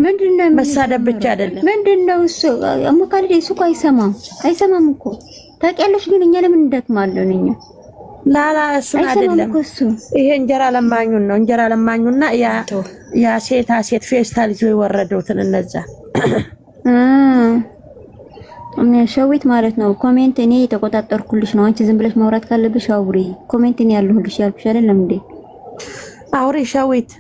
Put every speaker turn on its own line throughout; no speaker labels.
ምንድነው
መሳደብ ብቻ አይደለም።
ምንድነው እሱ አሞካልዴ እሱ እኮ አይሰማም እኮ ታውቂያለሽ። ግን እኛ ለምን እንደክማለን እኛ
ላላ እሱ አይደለም ይሄ እንጀራ ለማኙን ነው። እንጀራ ለማኙና ያ ሴት ፌስታል ይዞ የወረደውትን እነዛ
ሸዊት ማለት ነው። ኮሜንት እኔ የተቆጣጠርኩልሽ ነው። አንቺ ዝም ብለሽ ማውራት ካለብሽ አውሪ። ኮሜንት እኔ ያለሁልሽ ያልኩሽ አይደለም እንዴ?
አውሪ ሸዊት።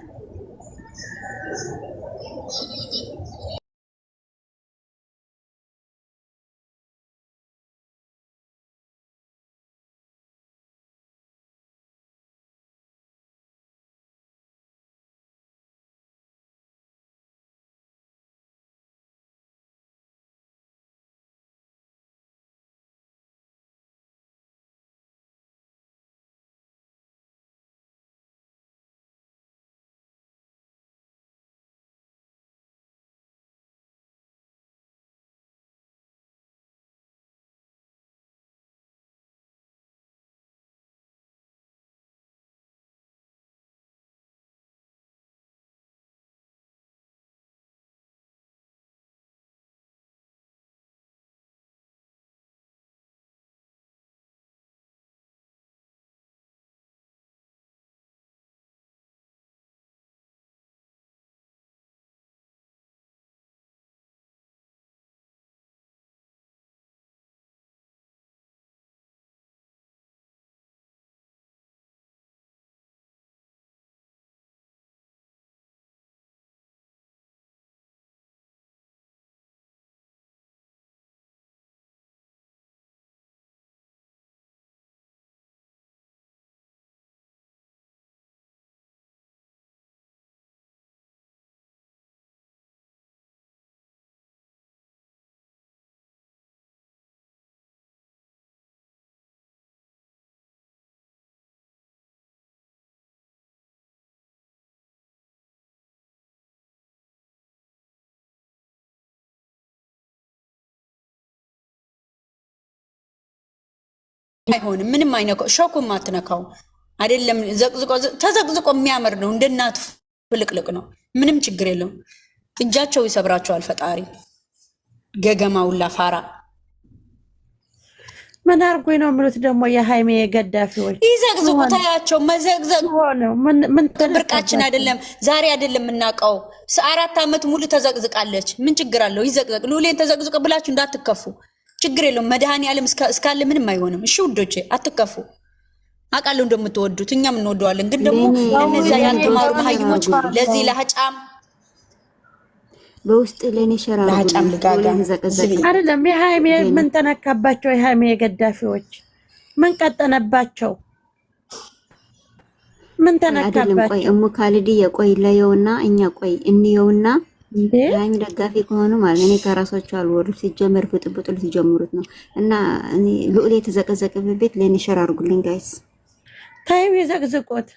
አይሆንም ምንም አይነካው ሾኩም አትነካው አይደለም ተዘቅዝቆ የሚያምር ነው እንደናት ፍልቅልቅ ነው ምንም ችግር የለውም እጃቸው ይሰብራቸዋል ፈጣሪ ገገማውላ ፋራ
ምን አርጎኝ ነው ምሉት ደግሞ የሃይሜ ገዳፊዎች
ይዘቅዝቁ ታያቸው መዘቅዘቅ ሆነው ምን ተብርቃችን አይደለም ዛሬ አይደለም እናቀው 4 አመት ሙሉ ተዘቅዝቃለች ምን ችግር አለው ይዘቅዘቅ ሉሌን ተዘቅዝቅ ብላችሁ እንዳትከፉ ችግር የለውም መድኃኒዓለም እስካለ ምንም አይሆንም እሺ ውዶቼ አትከፉ አቃለው እንደምትወዱት እኛም እንወደዋለን ግን ደግሞ እነዛ ያልተማሩ መሀይሞች ለዚህ ለሀጫም
በውስጥ ለኔ ሸራራ
ለሀጫም ልጋጋ
አይደለም የሃይሜ ምን ተነካባቸው የሃይሜ ገዳፊዎች ምን ቀጠነባቸው ምን ተነካባቸው
ቆይ እሙ ካልዲ የቆይ ለየውና እኛ ቆይ እንየውና ሃይሜ ደጋፊ ከሆኑ ማለት እኔ ከራሳቸው አልወሩ ሲጀመር ፍጥብጡ ሲጀምሩት ነው እና እኔ ሉሌ ተዘቀዘቀበት ቤት ለኔ ሸራርጉልኝ ጋይስ
ታይው ይዘቅዝቁት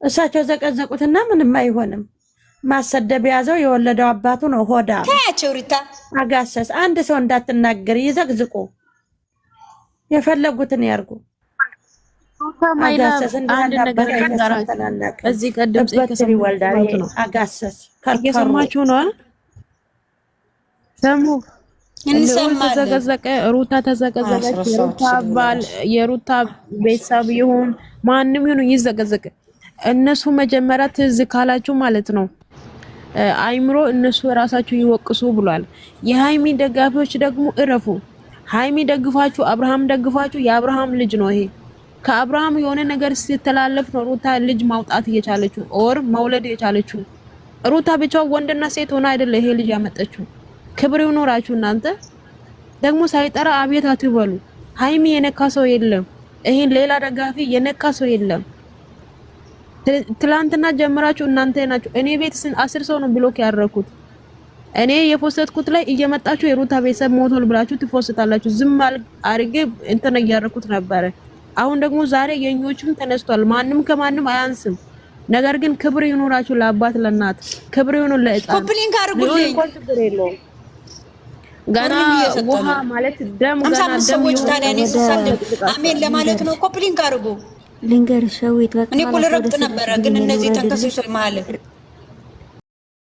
እሳቸው ዘቀዘቁትና ምንም አይሆንም ማሰደብ ያዘው የወለደው አባቱ ነው ሆዳ
ታያቸው ሪታ
አጋሰስ አንድ ሰው እንዳትናገር ይዘቅዝቁ የፈለጉትን ያርጉ አጋሰስ አንድ ነገር ያሰተናናቀ
እዚህ ቀደም
ጽከሰብ ይወልዳል አጋሰስ
ከሰማችሁ ነው ሰሙ ተዘቀዘቀ ሩታ ተዘቀዘቀች ሩታ ባል የሩታ ቤተሰብ ይሁን ማንንም ይሁን ይዘቀዘቀ እነሱ መጀመሪያ ትዝ ካላችሁ ማለት ነው አይምሮ እነሱ ራሳቸው ይወቅሱ ብሏል የሃይሚ ደጋፊዎች ደግሞ እረፉ ሃይሚ ደግፋችሁ አብርሃም ደግፋችሁ የአብርሃም ልጅ ነው ይሄ ከአብርሃም የሆነ ነገር ሲተላለፍ ነው ሩታ ልጅ ማውጣት እየቻለችው ኦር መውለድ እየቻለችው ሩታ ብቻው ወንድና ሴት ሆና አይደለ ይሄ ልጅ ያመጣችው ክብር ይኖራችሁ እናንተ ደግሞ ሳይጠራ አቤት አትበሉ ሃይሚ የነካ ሰው የለም ይሄን ሌላ ደጋፊ የነካ ሰው የለም ትላንትና ጀምራችሁ እናንተ ናችሁ እኔ ቤት 10 ሰው ነው ብሎክ ያደረኩት እኔ የፖስተትኩት ላይ እየመጣችሁ የሩታ ቤተሰብ ሞቶል ብላችሁ ትፎስታላችሁ ዝም አርጌ እንትን ያደረኩት ነበር አሁን ደግሞ ዛሬ የኞችም ተነስቷል ማንንም ከማንም አያንስም ነገር ግን ክብር ይኖራችሁ ለአባት ለእናት ክብር ይኖር ለእጣን
ኮፕሊንግ አርጉልኝ
ጋና ውሃ ማለት ደም ጋና ደም
ይወጣል አሜን ለማለት ነው ኮፕሊንግ አርጉ
ልንገር ሸዊት
እኔ እኮ ልረግጥ ነበረ ግን እነዚህ ተንከሲሶች ማለት